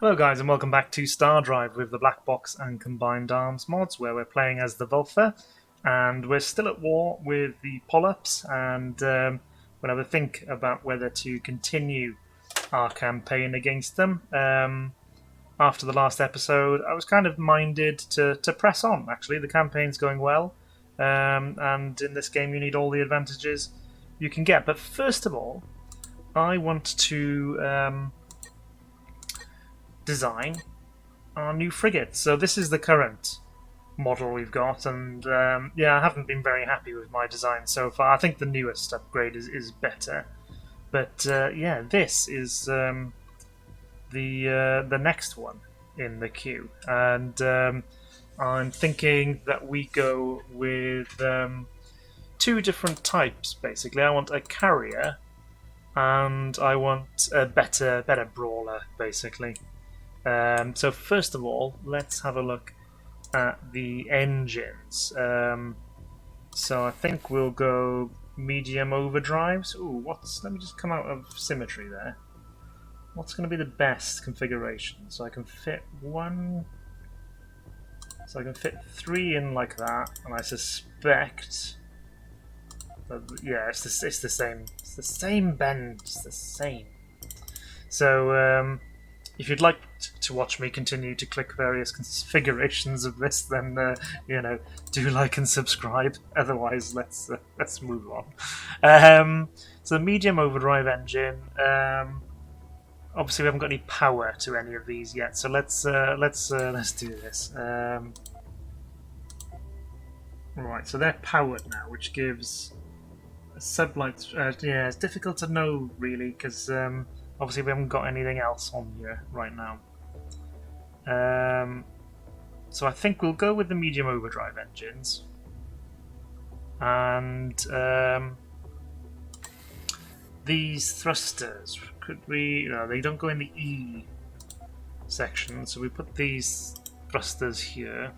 Hello guys and welcome back to StarDrive with the Black Box and Combined Arms mods, where we're playing as the Vulfa and we're still at war with the Polyps, and we'll have a think about whether to continue our campaign against them. After the last episode I was kind of minded to press on. Actually, the campaign's going well, and in this game you need all the advantages you can get, but first of all I want to design our new frigate. So this is the current model we've got, and yeah, I haven't been very happy with my design so far. I think the newest upgrade is better, but yeah, this is the next one in the queue, and I'm thinking that we go with two different types. Basically, I want a carrier and I want a better brawler, basically. So first of all, let's have a look at the engines. So I think we'll go medium overdrives. Ooh, let me just come out of symmetry there. What's going to be the best configuration? So I can fit three in like that, and I suspect yeah, it's the same. It's the same bend. It's the same. So if you'd like to watch me continue to click various configurations of this, then do like and subscribe. Otherwise, let's move on. So medium overdrive engine. Obviously, we haven't got any power to any of these yet. So let's do this. Right. So they're powered now, which gives sublight. Yeah, it's difficult to know really because obviously we haven't got anything else on here right now. So I think we'll go with the medium overdrive engines, and these thrusters, could we? No, they don't go in the E section, so we put these thrusters here,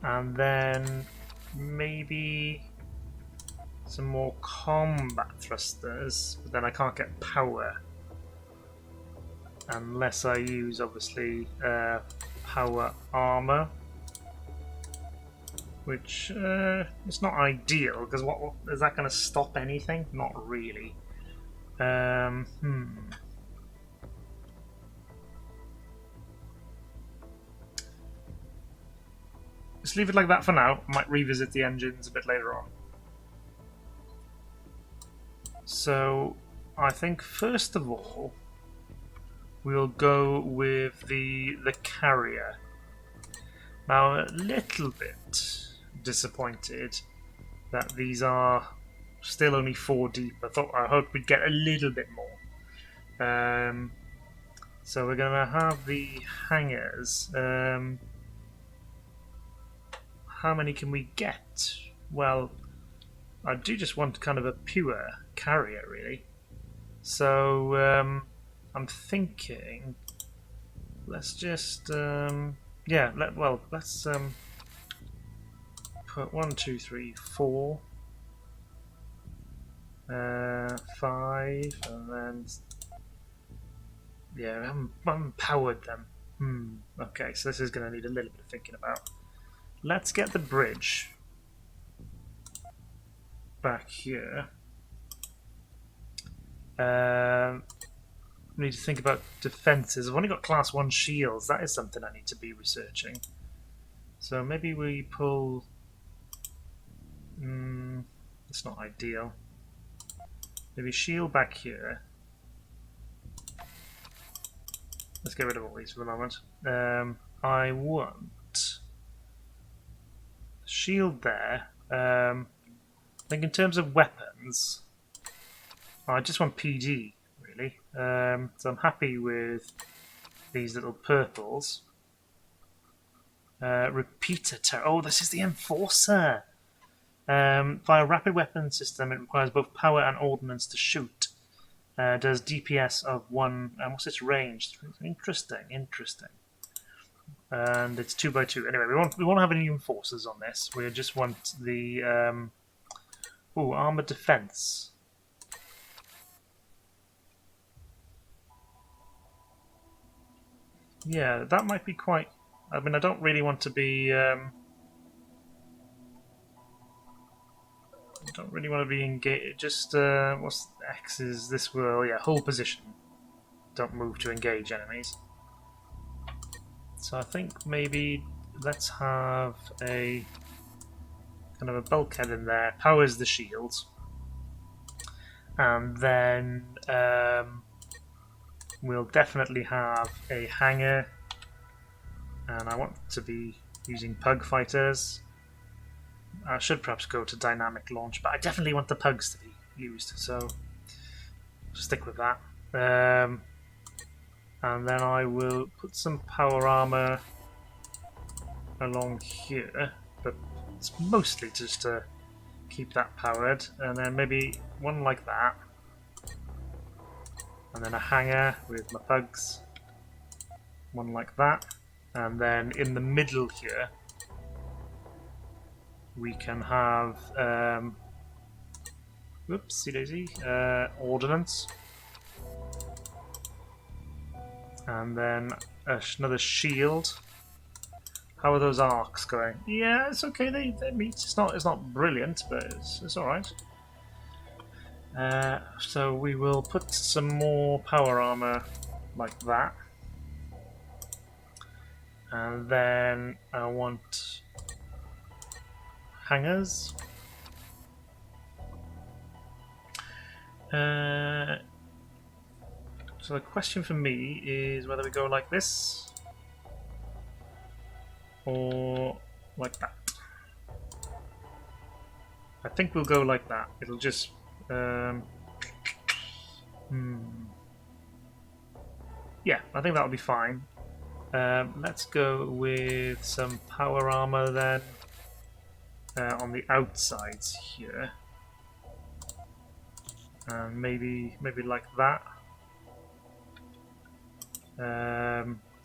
and then maybe some more combat thrusters, but then I can't get power unless I use, obviously, power armor, which is not ideal, because what is that going to stop anything? Not really. Just leave it like that for now. I might revisit the engines a bit later on. So I think first of all we'll go with the carrier. Now, a little bit disappointed that these are still only 4 deep. I hoped we'd get a little bit more. So we're gonna have the hangars. How many can we get? Well, I do just want kind of a pure carrier, really. So I'm thinking, let's just let's put 1, 2, 3, 4, 5, and then yeah, I haven't powered them. Okay, so this is going to need a little bit of thinking about. Let's get the bridge back here. Need to think about defenses. I've only got class 1 shields. That is something I need to be researching. So maybe we pull. It's not ideal. Maybe shield back here. Let's get rid of all these for the moment. I want shield there. I think in terms of weapons, I just want PD, really. So I'm happy with these little purples. Repeater turret. Oh, this is the Enforcer! Via rapid weapon system, it requires both power and ordnance to shoot. Does DPS of 1... and what's its range? Interesting. And it's 2x2. Anyway, we won't have any Enforcers on this. We just want the... armor defense. Yeah, that might be quite... I mean, I don't really want to be... don't really want to be engaged. Just, what's X is this world? Yeah, hold position. Don't move to engage enemies. So I think maybe let's have a kind of a bulkhead in there. Powers the shields. And then we'll definitely have a hangar. And I want to be using pug fighters. I should perhaps go to dynamic launch, but I definitely want the pugs to be used, so stick with that. And then I will put some power armor along here, but it's mostly just to keep that powered, and then maybe one like that, and then a hangar with my pugs, one like that, and then in the middle here we can have whoopsie daisy, ordnance, and then another shield. How are those arcs going? Yeah, it's okay. They meet. It's not brilliant, but it's all right. So we will put some more power armor like that, and then I want hangars. So the question for me is whether we go like this or like that. I think we'll go like that. It'll just yeah, I think that'll be fine. Let's go with some power armor then on the outsides here, and maybe like that.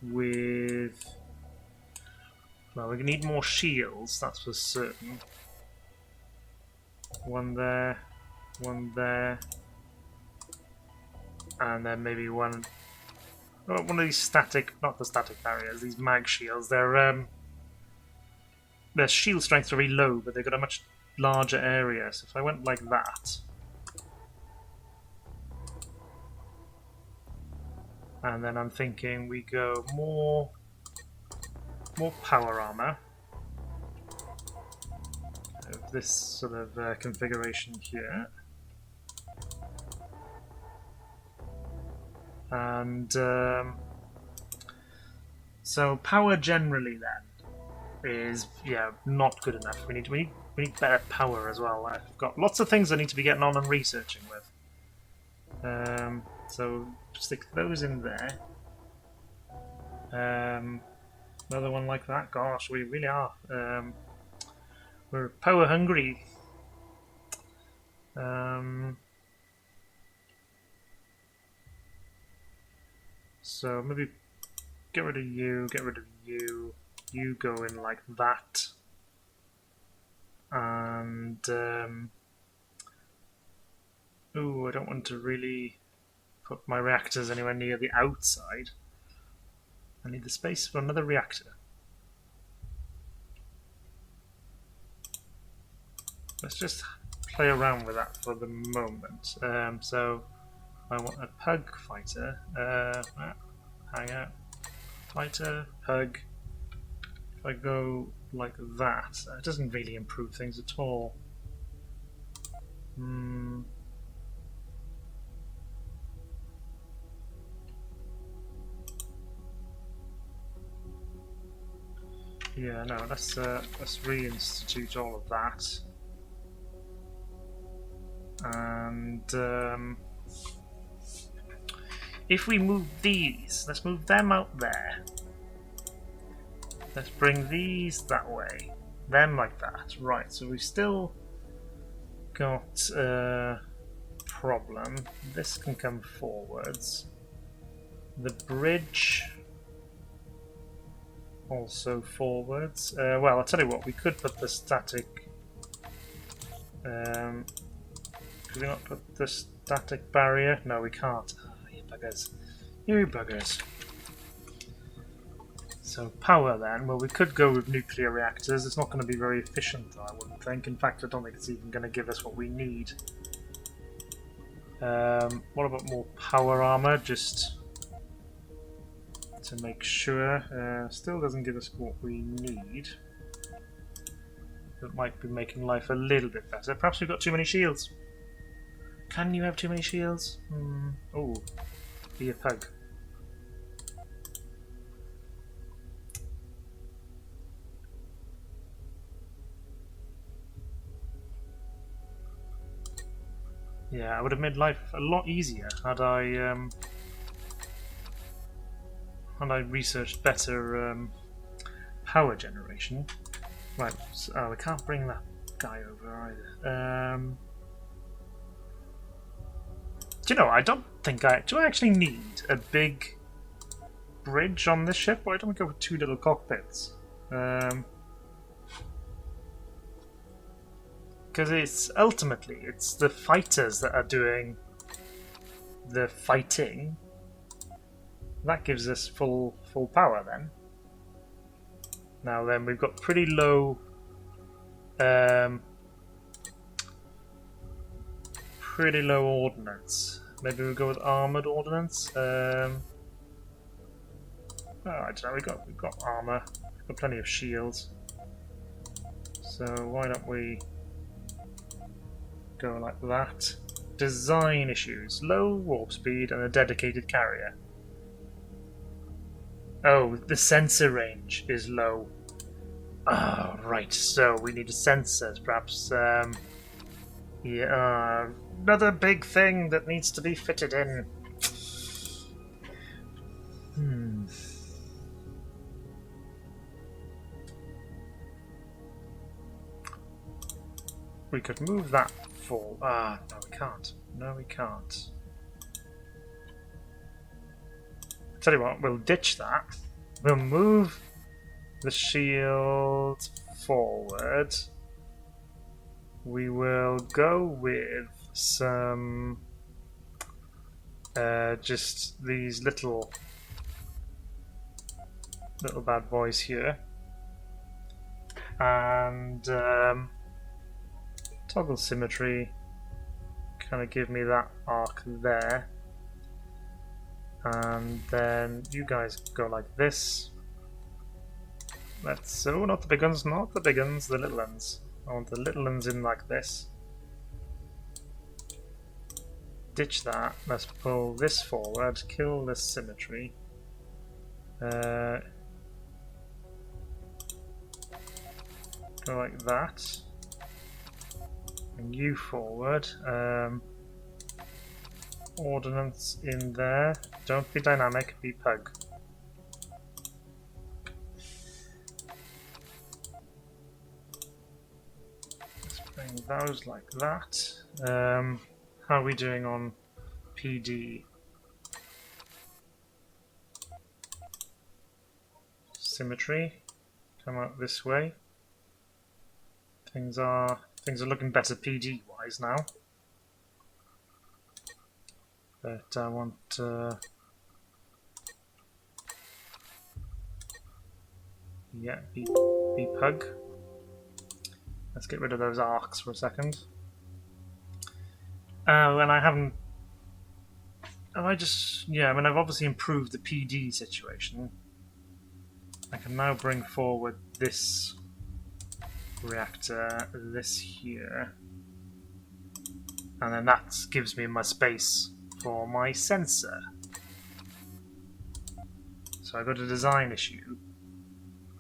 With well, we need more shields. That's for certain. One there, and then maybe one of these static, not the static barriers, these mag shields. Their shield strengths are really low, but they've got a much larger area. So if I went like that, and then I'm thinking we go more power armor of this sort of configuration here, and so power generally then is not good enough. We need better power as well. I've got lots of things I need to be getting on and researching with. So stick those in there. Another one like that. Gosh, we really are. We're power hungry. So maybe get rid of you, you go in like that. And ooh, I don't want to really put my reactors anywhere near the outside. I need the space for another reactor. Let's just play around with that for the moment. So I want a pug fighter. Hangar, fighter, pug. If I go like that, it doesn't really improve things at all. Yeah, no, let's reinstitute all of that. And if we move these, let's move them out there. Let's bring these that way, them like that. Right, so we've still got a problem. This can come forwards. The bridge also forwards. Well, I'll tell you what, we could put the static... could we not put the static barrier? No, we can't. Oh, you buggers. You buggers. So power then, well we could go with nuclear reactors. It's not going to be very efficient I wouldn't think. In fact I don't think it's even going to give us what we need. What about more power armor, just to make sure? Still doesn't give us what we need. It might be making life a little bit better. Perhaps we've got too many shields. Can you have too many shields? Oh, be a pug. Yeah, I would have made life a lot easier had I researched better power generation. Right, so, we can't bring that guy over either. Do you know, I don't think do I actually need a big bridge on this ship? Why don't we go with 2 little cockpits? Because it's the fighters that are doing the fighting. That gives us full power then. Now then, we've got pretty low ordnance. Maybe we'll go with armored ordnance. Oh, I don't know. We've got armor. We've got plenty of shields. So why don't we go like that? Design issues: low warp speed and a dedicated carrier. Oh, the sensor range is low. Oh, right. So we need sensors, perhaps. Yeah, another big thing that needs to be fitted in. We could move that forward. Ah, no, we can't. No, we can't. Tell you what, we'll ditch that. We'll move the shield forward. We will go with some just these little bad boys here, and toggle symmetry. Kind of give me that arc there. And then you guys go like this. Let's... oh, not the big ones, not the big ones, the little ones. I want the little ones in like this. Ditch that. Let's pull this forward, kill this symmetry. Go like that. And you forward. Ordnance in there. Don't be dynamic, be pug. Let's bring those like that. How are we doing on PD? Symmetry. Come out this way. Things are looking better PD wise now. But I want yeah, be pug. Let's get rid of those arcs for a second. Oh, and I haven't. Oh, yeah. I mean, I've obviously improved the PD situation. I can now bring forward this reactor, this here, and then that gives me my space for my sensor. So I got a design issue.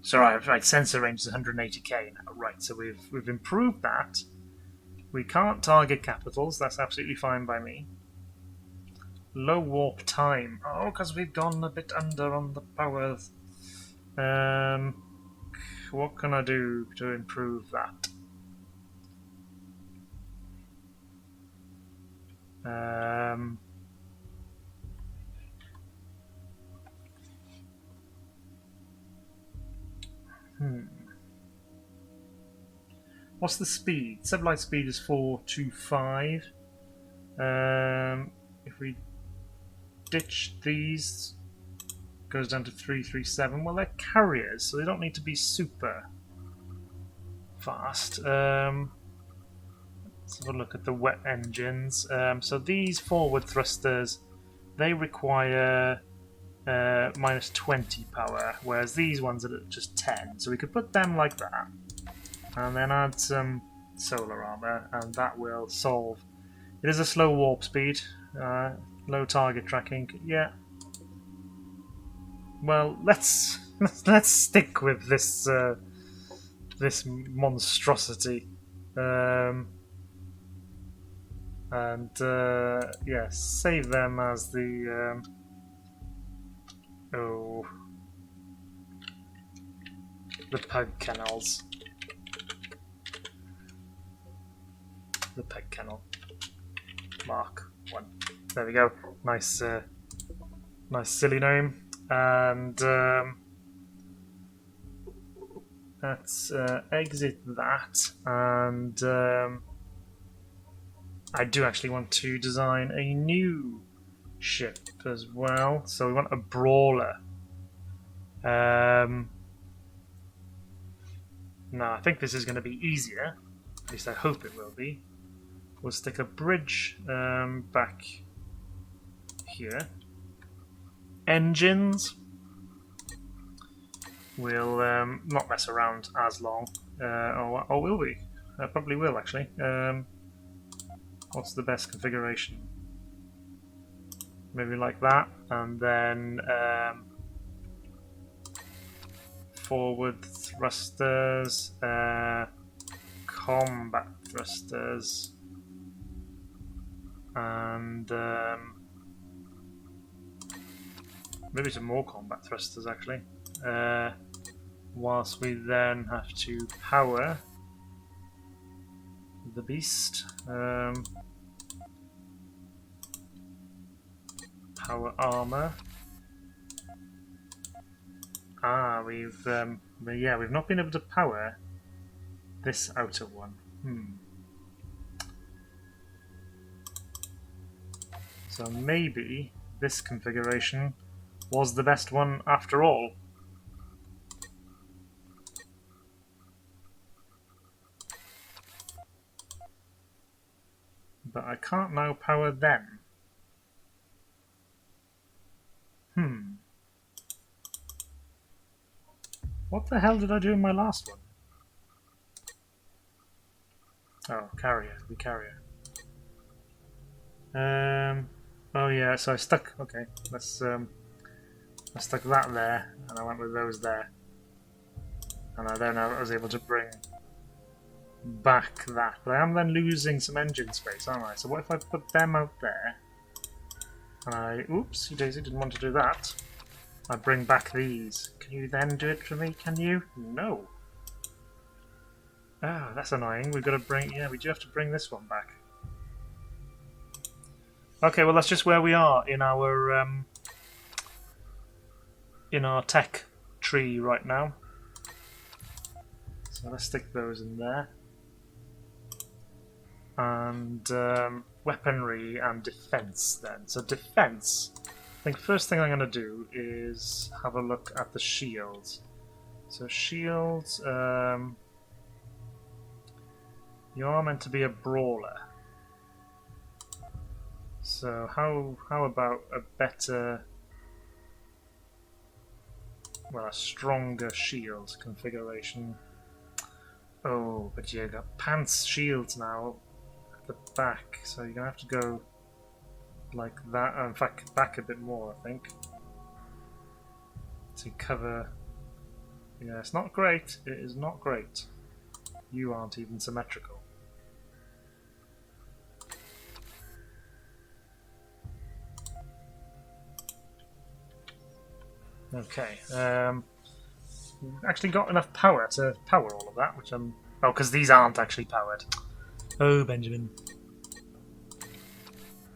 So right, sensor range is 180k now. Right, so we've improved that. We can't target capitals. That's absolutely fine by me. Low warp time. Oh, because we've gone a bit under on the power. What can I do to improve that? What's the speed? Sublight speed is 425. If we ditch these goes down to 337. Well, they're carriers, so they don't need to be super fast. Let's have a look at the wet engines. So these forward thrusters, they require minus 20 power, whereas these ones are just 10. So we could put them like that, and then add some solar armor, and that will solve. It is a slow warp speed, low target tracking. Yeah. Well, let's stick with this this monstrosity, and yeah, save them as the the pug kennels. The peg kennel. Mark 1. There we go. Nice, nice silly name. And let's exit that. And I do actually want to design a new ship as well. So we want a brawler. No, I think this is going to be easier. At least I hope it will be. We'll stick a bridge back here. Engines. We'll not mess around as long. Or will we? I probably will, actually. What's the best configuration? Maybe like that. And then forward thrusters. Combat thrusters. And maybe some more combat thrusters actually. Whilst we then have to power the beast. Power armor. We've not been able to power this outer one. So maybe this configuration was the best one after all. But I can't now power them. What the hell did I do in my last one? Oh, carrier, the carrier. Oh yeah, so I stuck. Okay, I stuck that there, and I went with those there, and I was able to bring back that. But I am then losing some engine space, aren't I? So what if I put them out there, and oopsie daisy, didn't want to do that. I bring back these. Can you then do it for me? Can you? No. Ah, that's annoying. We've got to bring. Yeah, we do have to bring this one back. Okay, well that's just where we are in our tech tree right now. So let's stick those in there. And weaponry and defense then. So defense, I think first thing I'm going to do is have a look at the shields. So shields, you are meant to be a brawler. So how about a better, well, a stronger shield configuration? Oh, but you got pants shields now at the back, so you're gonna have to go like that. In fact, back a bit more, I think, to cover. Yeah, it's not great. It is not great. You aren't even symmetrical. Okay, we've actually got enough power to power all of that, which I'm... Oh, because these aren't actually powered. Oh, Benjamin.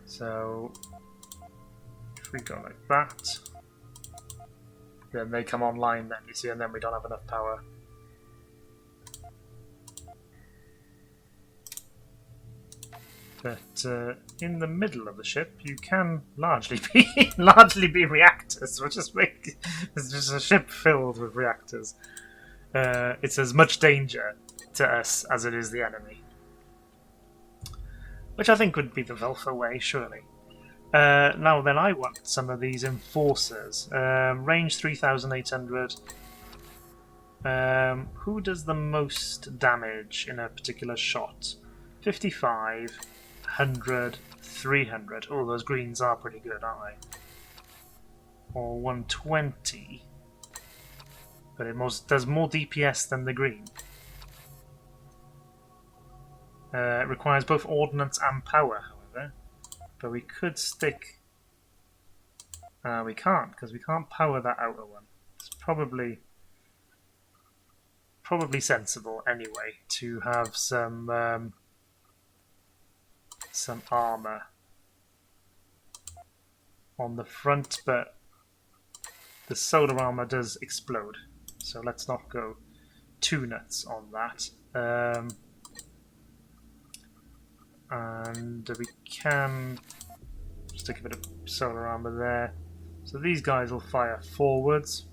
So, if we go like that, then they come online then, you see, and then we don't have enough power. But in the middle of the ship, you can largely be reactors, which is it's just a ship filled with reactors. It's as much danger to us as it is the enemy, which I think would be the Velfa way, surely. Now then, I want some of these enforcers. Range 3,800. Who does the most damage in a particular shot? 55, 100, 300. Oh, those greens are pretty good, aren't they? Or 120. But it does more DPS than the green. It requires both ordnance and power, however. But we could stick... we can't, because we can't power that outer one. It's probably sensible, anyway, to have some armour on the front, but the solar armour does explode. So let's not go too nuts on that. And we can stick a bit of solar armour there. So these guys will fire forwards.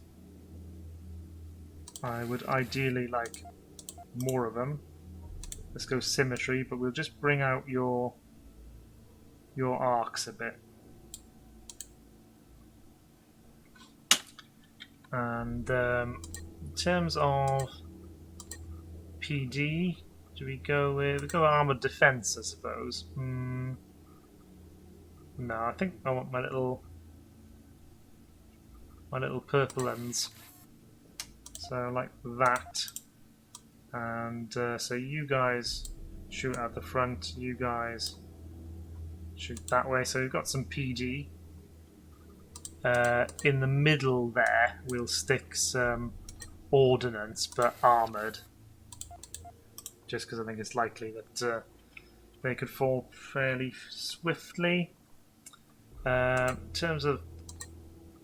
I would ideally like more of them. Let's go symmetry, but we'll just bring out your arcs a bit. And in terms of PD, do we go with armored defense? I suppose. No, I think I want my little purple ends. So like that, and so you guys shoot out the front. You guys shoot that way. So we've got some PD. In the middle there, we'll stick some ordnance, but armoured. Just because I think it's likely that they could fall fairly swiftly. In terms of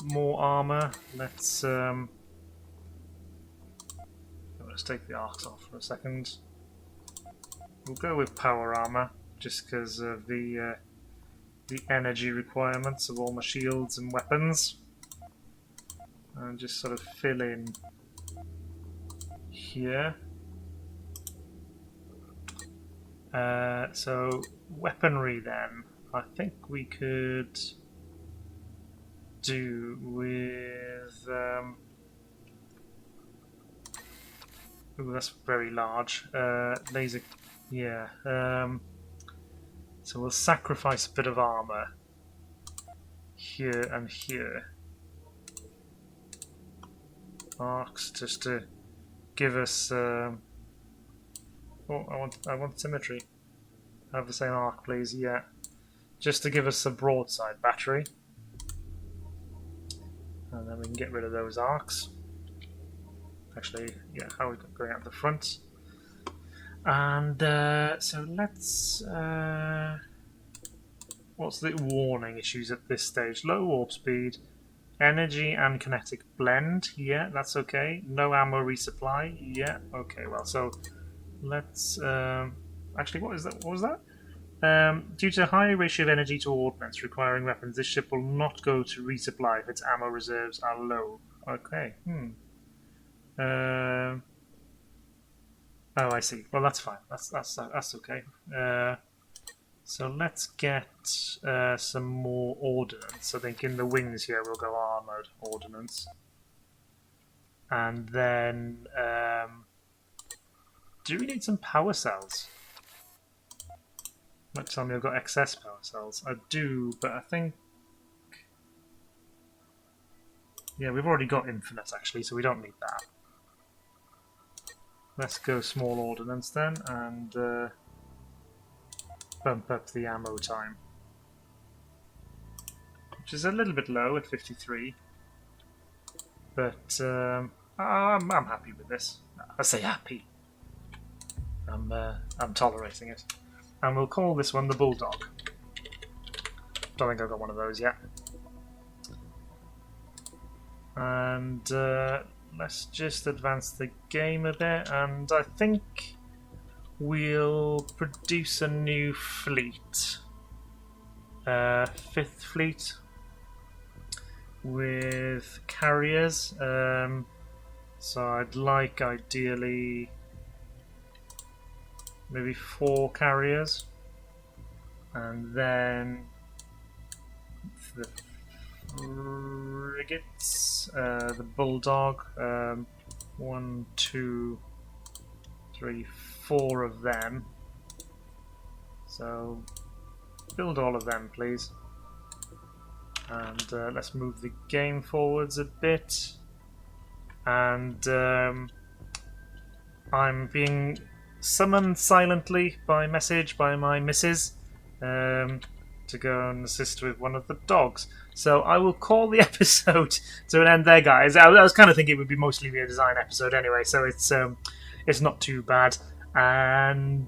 more armour, let's take the arcs off for a second. We'll go with power armour, just because of the energy requirements of all my shields and weapons. And just sort of fill in here. So weaponry then, I think we could do with ooh, that's very large. Laser, yeah. So we'll sacrifice a bit of armor here and here. Arcs just to give us. Oh, I want symmetry. Have the same arc, please. Yeah, just to give us a broadside battery, and then we can get rid of those arcs. Actually, yeah, how are we going out the front? And so let's. What's the warning issues at this stage? Low warp speed, energy and kinetic blend. Yeah, that's okay. No ammo resupply. Yeah, okay. Well, so let's. Actually, what is that? What was that? Due to high ratio of energy to ordnance requiring weapons, this ship will not go to resupply if its ammo reserves are low. Okay. Oh, I see. Well, that's fine. That's okay. So let's get some more ordnance. I think in the wings here we'll go armored ordnance, and then do we need some power cells? Might tell me I've got excess power cells. I do, but I think yeah, we've already got infinite actually, so we don't need that. Let's go small ordnance then, and bump up the ammo time, which is a little bit low at 53, but I'm happy with this. I say happy. I'm tolerating it, and we'll call this one the Bulldog. Don't think I've got one of those yet. And let's just advance the game a bit, and I think we'll produce a new fleet. Fifth fleet with carriers. So I'd like ideally maybe 4 carriers, and then the frigates, the Bulldog, 1, 2, 3, 4 of them. So build all of them, please. And let's move the game forwards a bit. And I'm being summoned silently by message by my missus to go and assist with one of the dogs. So I will call the episode to an end there, guys. I was kind of thinking it would be mostly a design episode anyway, so it's not too bad. And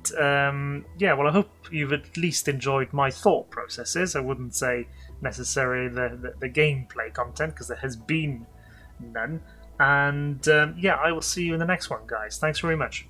yeah, well, I hope you've at least enjoyed my thought processes. I wouldn't say necessarily the gameplay content, because there has been none. And yeah, I will see you in the next one, guys. Thanks very much.